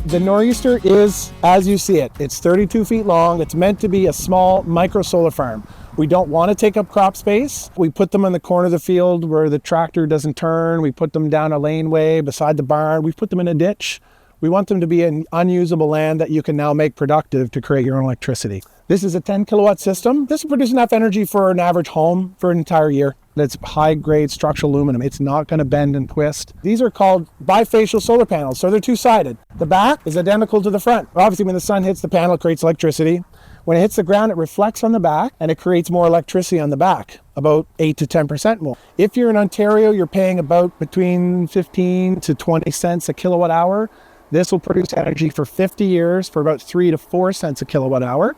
The Noreaster is, as you see it, it's 32 feet long. It's meant to be a small micro solar farm. We don't want to take up crop space. We put them in the corner of the field where the tractor doesn't turn. We put them down a laneway beside the barn. We put them in a ditch. We want them to be in unusable land that you can now make productive to create your own electricity. This is a 10 kilowatt system. This will produce enough energy for an average home for an entire year. It's high grade structural aluminum. It's not going to bend and twist. These are called bifacial solar panels, so they're two-sided. The back is identical to the front. Obviously, when the sun hits the panel, it creates electricity. When it hits the ground, it reflects on the back and it creates more electricity on the back, about 8 to 10% more. If you're in Ontario, you're paying about between 15 to 20 cents a kilowatt hour. This will produce energy for 50 years for about 3 to 4 cents a kilowatt hour.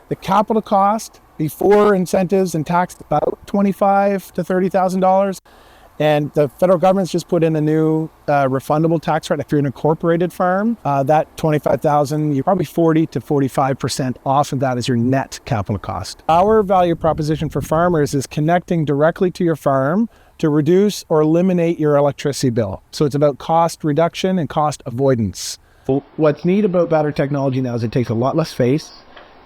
The capital cost before incentives and tax about $25,000 to $30,000. And the federal government's just put in a new refundable tax rate. If you're an incorporated farm, that $25,000, you're probably 40 to 45% off of that as your net capital cost. Our value proposition for farmers is connecting directly to your farm to reduce or eliminate your electricity bill. So it's about cost reduction and cost avoidance. What's neat about battery technology now is it takes a lot less space.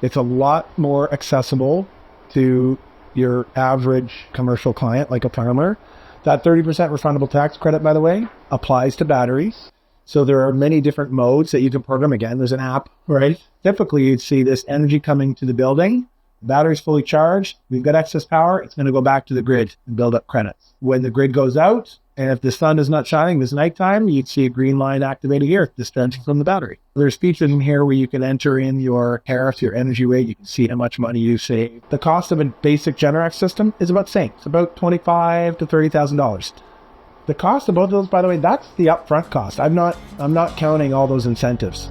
It's a lot more accessible to your average commercial client, like a farmer. That 30% refundable tax credit, by the way, applies to batteries. So there are many different modes that you can program. Again, there's an app, right? Typically, you'd see this energy coming to the building. Battery's fully charged. We've got excess power. It's going to go back to the grid and build up credits. When the grid goes out, and if the sun is not shining, it's nighttime, you'd see a green line activated here, discharging from the battery. There's features in here where you can enter in your tariff, your energy rate. You can see how much money you save. The cost of a basic Generac system is about the same. It's about $25,000 to $30,000. The cost of both of those, by the way, that's the upfront cost. I'm not counting all those incentives.